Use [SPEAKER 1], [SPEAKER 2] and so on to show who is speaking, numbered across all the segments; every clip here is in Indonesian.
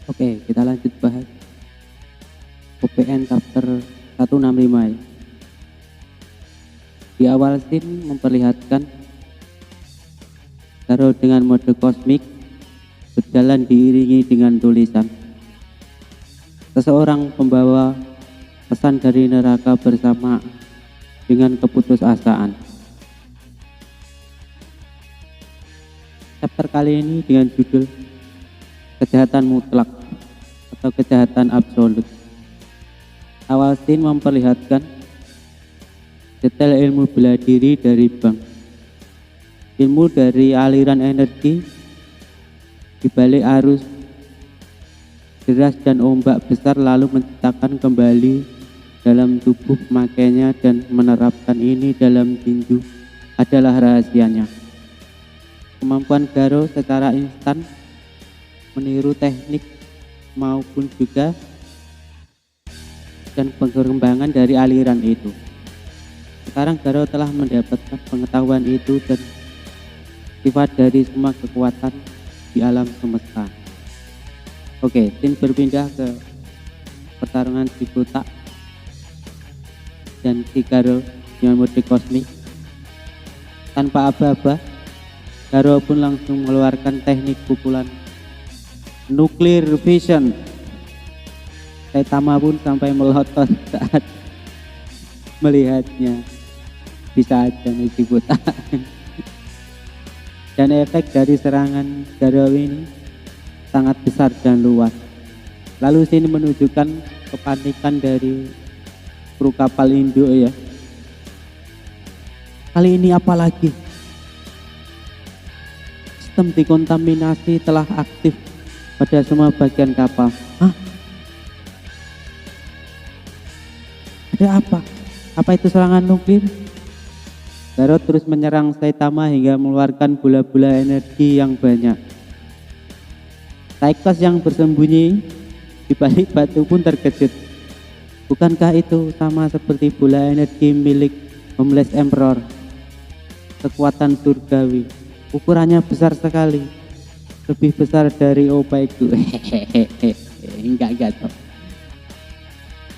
[SPEAKER 1] Oke, kita lanjut bahas UPN chapter 165 ya. Di awal scene memperlihatkan Garo dengan mode kosmik berjalan diiringi dengan tulisan seseorang pembawa pesan dari neraka bersama dengan keputusasaan. Chapter kali ini dengan judul kejahatan mutlak atau kejahatan absolut. Awal scene memperlihatkan detail ilmu bela diri dari bank. Ilmu dari aliran energi di balik arus deras dan ombak besar lalu menciptakan kembali dalam tubuh pemakainya dan menerapkan ini dalam tinju adalah rahasianya. Kemampuan Garo secara instan meniru teknik maupun juga dan pengembangan dari aliran itu. Sekarang Garo telah mendapatkan pengetahuan itu dan sifat dari semua kekuatan di alam semesta. Oke, scene berpindah ke pertarungan si Buta dan si Garo dengan mode kosmik. Tanpa aba-aba, Garo pun langsung mengeluarkan teknik pukulan Nuclear Vision. Saitama pun sampai melotot saat melihatnya. Bisa aja nih si Buta. Dan efek dari serangan Garo ini sangat besar dan luas. Lalu sini menunjukkan kepanikan dari kru kapal induk ya. Kali ini apa lagi? Sistem dekontaminasi telah aktif pada semua bagian kapal. Hah? Ada apa? Apa itu serangan nuklir? Garo terus menyerang Saitama hingga mengeluarkan bola-bola energi yang banyak. Cyclops yang bersembunyi di balik batu pun terkejut. Bukankah itu sama seperti bola energi milik Homeless Emperor? Kekuatan surgawi. Ukurannya besar sekali. Lebih besar dari opaiku. Enggak toh.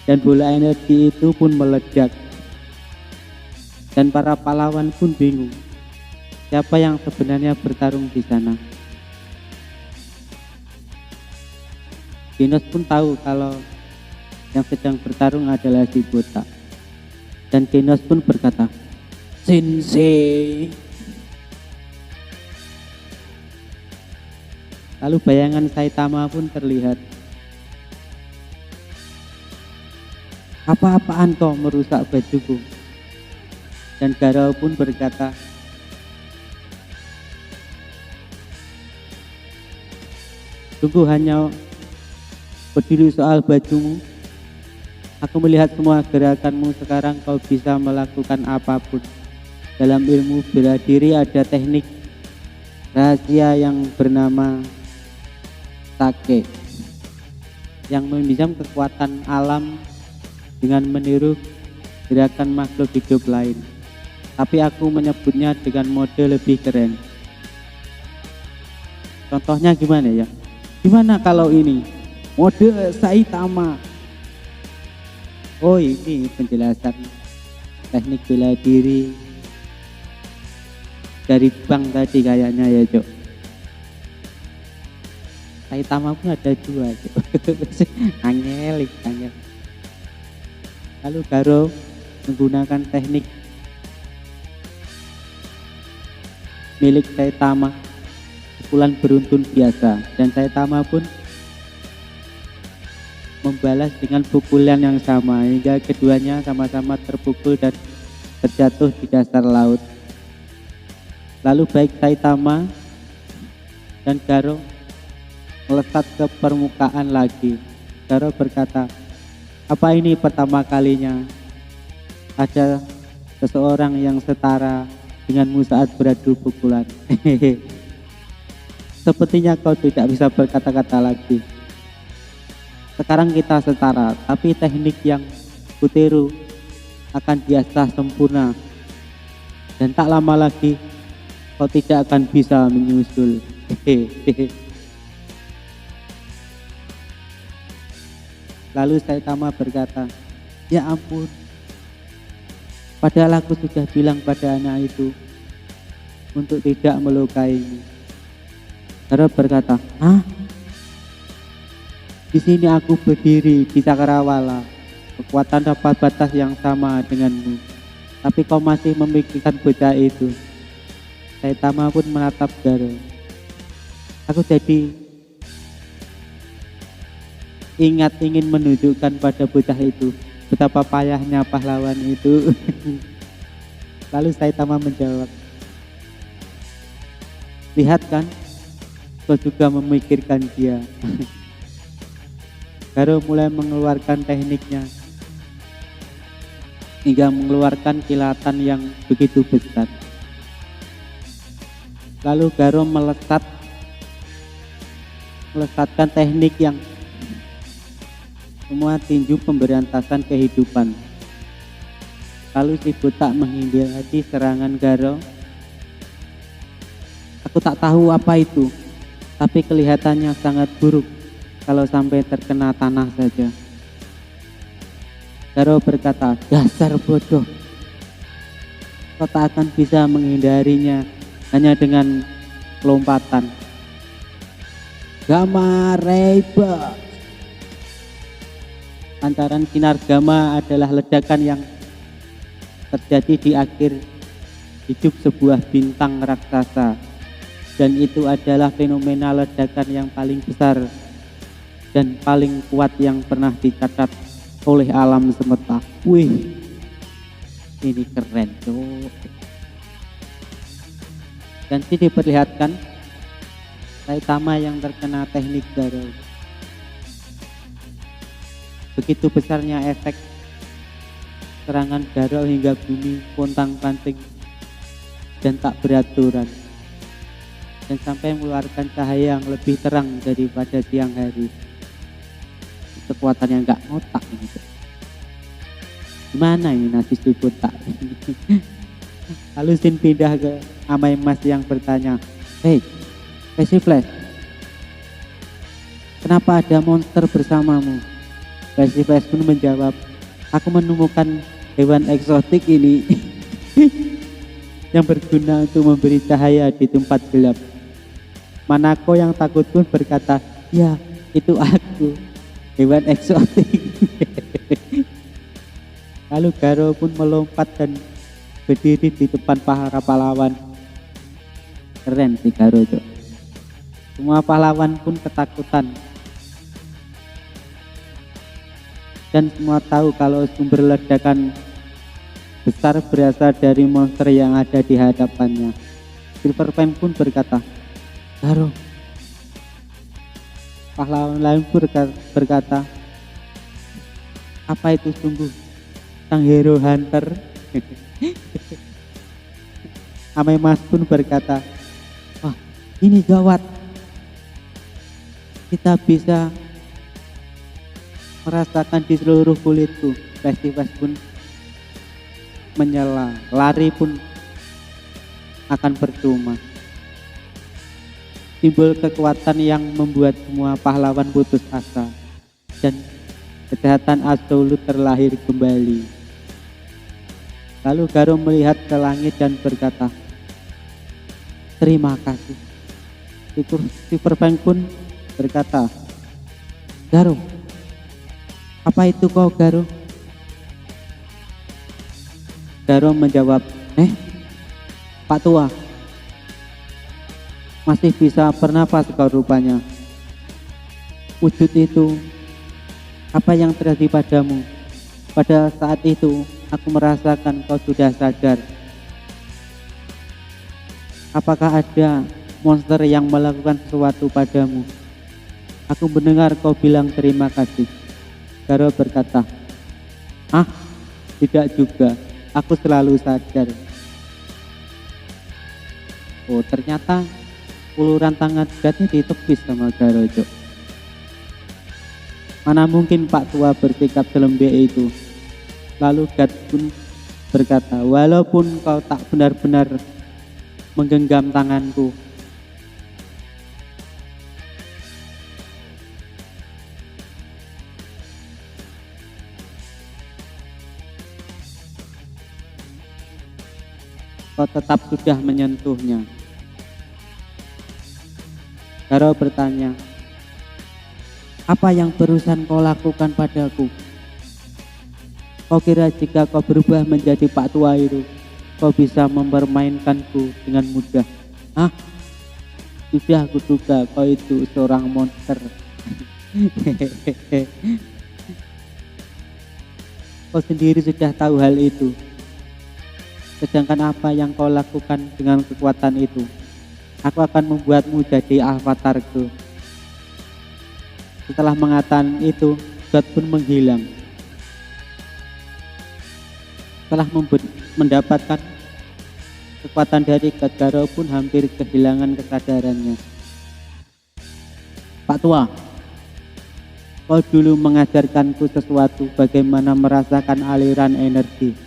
[SPEAKER 1] Dan bola energi itu pun meledak. Dan para pahlawan pun bingung. Siapa yang sebenarnya bertarung di sana? Genos pun tahu kalau yang sedang bertarung adalah si Buta. Dan Genos pun berkata, Sensei. Lalu bayangan Saitama pun terlihat. Apa-apaan kau merusak bajuku? Dan Garo pun berkata, tunggu, hanya peduli soal bajumu. Aku melihat semua gerakanmu sekarang, kau bisa melakukan apapun. Dalam ilmu bela diri ada teknik rahasia yang bernama Take, yang meminjam kekuatan alam dengan meniru gerakan makhluk hidup lain. Tapi aku menyebutnya dengan mode lebih keren. Contohnya gimana ya? Gimana kalau ini? Mode Saitama. Oh, ini penjelasan teknik bela diri dari bank tadi kayaknya ya, Cok. Saitama pun ada dua, Cok. Angel. Lalu Garo menggunakan teknik milik Saitama, pukulan beruntun biasa, dan Saitama pun membalas dengan pukulan yang sama hingga keduanya sama-sama terpukul dan terjatuh di dasar laut. Lalu baik Saitama dan Garo melesat ke permukaan lagi. Garo berkata, apa ini pertama kalinya ada seseorang yang setara denganmu saat beradu pukulan? Sepertinya kau tidak bisa berkata-kata lagi. Sekarang kita setara, tapi teknik yang kutiru akan diasah sempurna. Dan tak lama lagi kau tidak akan bisa menyusul. Lalu Saitama berkata, ya ampun, padahal aku sudah bilang pada anak itu untuk tidak melukaimu. Garo berkata, hah? Di sini aku berdiri di cakrawala, kekuatan tanpa batas yang sama denganmu, tapi kau masih memikirkan bocah itu. Saitama pun menatap Garo. Aku jadi ingin menunjukkan pada bocah itu betapa payahnya pahlawan itu. Lalu Saitama menjawab, lihat kan, kau juga memikirkan dia. Garo mulai mengeluarkan tekniknya hingga mengeluarkan kilatan yang begitu besar. Lalu Garo melesatkan teknik yang semua tinju pemberantasan kehidupan. Lalu si buta menghindari serangan Garo. Aku tak tahu apa itu, tapi kelihatannya sangat buruk kalau sampai terkena tanah saja. Garo berkata, dasar bodoh, kau tak akan bisa menghindarinya hanya dengan lompatan. Gamma Ray Burst. Pancaran sinar gamma adalah ledakan yang terjadi di akhir hidup sebuah bintang raksasa, dan itu adalah fenomena ledakan yang paling besar dan paling kuat yang pernah dicatat oleh alam semesta. Wih, ini keren tuh. Dan ini diperlihatkan Saitama yang terkena teknik Garo. Begitu besarnya efek serangan Garo hingga bumi pontang-panting dan tak beraturan, dan sampai mengeluarkan cahaya yang lebih terang daripada siang hari. Kekuatan yang gak ngotak ini. Gimana ini nasi sudut tak? Lalu Shin pindah ke Amai Mas yang bertanya, hei, Fancy Flash, kenapa ada monster bersamamu? Fancy Flash pun menjawab, aku menemukan hewan eksotik ini yang berguna untuk memberi cahaya di tempat gelap. Manako yang takut pun berkata, ya, itu aku, hewan eksotik. Lalu Garo pun melompat dan berdiri di depan para pahlawan. Keren sih Garo itu. Semua pahlawan pun ketakutan, dan semua tahu kalau sumber ledakan besar berasal dari monster yang ada di hadapannya. Silver Pen pun berkata, Garo. Pahlawan lain pun berkata, apa itu sungguh sang hero hunter? Amai Mas pun berkata, wah, ini gawat, kita bisa merasakan di seluruh kulitku. Festival pun menyela, lari pun akan percuma. Simbol kekuatan yang membuat semua pahlawan putus asa, dan kejahatan absolut terlahir kembali. Lalu Garo melihat ke langit dan berkata, terima kasih. Silver Pen pun berkata, Garo, apa itu kau Garo? Garo menjawab, Pak Tua, masih bisa bernapas kau rupanya. Wujud itu, apa yang terjadi padamu? Pada saat itu, aku merasakan kau sudah sadar. Apakah ada monster yang melakukan sesuatu padamu? Aku mendengar kau bilang terima kasih. Garo berkata, tidak juga, aku selalu sadar. Oh, ternyata uluran tangan beratnya ditepis sama Garo. Mana mungkin Pak Tua bersikap selembek itu. Lalu Gat pun berkata, walaupun kau tak benar-benar menggenggam tanganku, kau tetap sudah menyentuhnya. Garo bertanya, apa yang barusan kau lakukan padaku? Kau kira jika kau berubah menjadi Pak Tua itu, kau bisa mempermainkanku dengan mudah? Hah? Sudah kuduga kau itu seorang monster. Kau sendiri sudah tahu hal itu. Sedangkan apa yang kau lakukan dengan kekuatan itu? Aku akan membuatmu jadi avatarku. Setelah mengatakan itu, God pun menghilang. Setelah mendapatkan kekuatan dari God, Garo pun hampir kehilangan kesadarannya. Pak Tua, kau dulu mengajarkanku sesuatu bagaimana merasakan aliran energi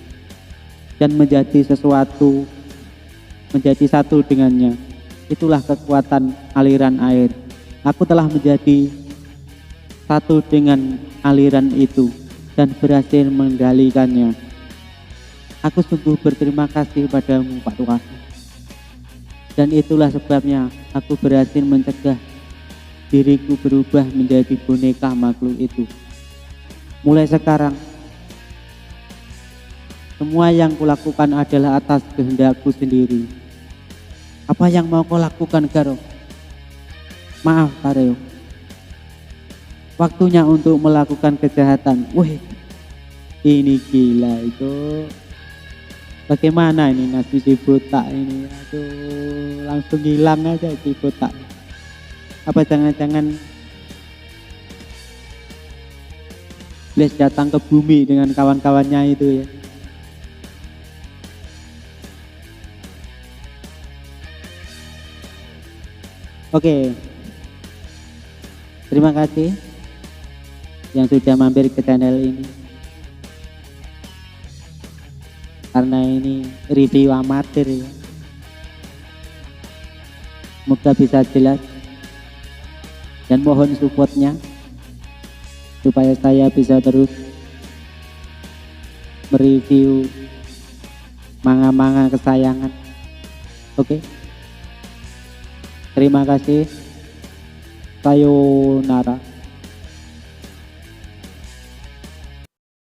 [SPEAKER 1] dan menjadi satu dengannya. Itulah kekuatan aliran air. Aku telah menjadi satu dengan aliran itu dan berhasil mengendalikannya. Aku sungguh berterima kasih padamu, Pak Tua. Dan itulah sebabnya aku berhasil mencegah diriku berubah menjadi boneka makhluk itu. Mulai sekarang, semua yang kulakukan adalah atas kehendakku sendiri. Apa yang mau kau lakukan, Garo? Maaf, Kareo. Waktunya untuk melakukan kejahatan. Wih, ini gila itu. Bagaimana ini nasi si botak ini? Aduh, langsung hilang aja si botak. Apa jangan-jangan Blaze datang ke bumi dengan kawan-kawannya itu ya? Oke, terima kasih yang sudah mampir ke channel ini. Karena ini review amatir ya. Semoga bisa jelas dan mohon supportnya supaya saya bisa terus mereview manga-manga kesayangan. Oke. Terima kasih. Sayonara.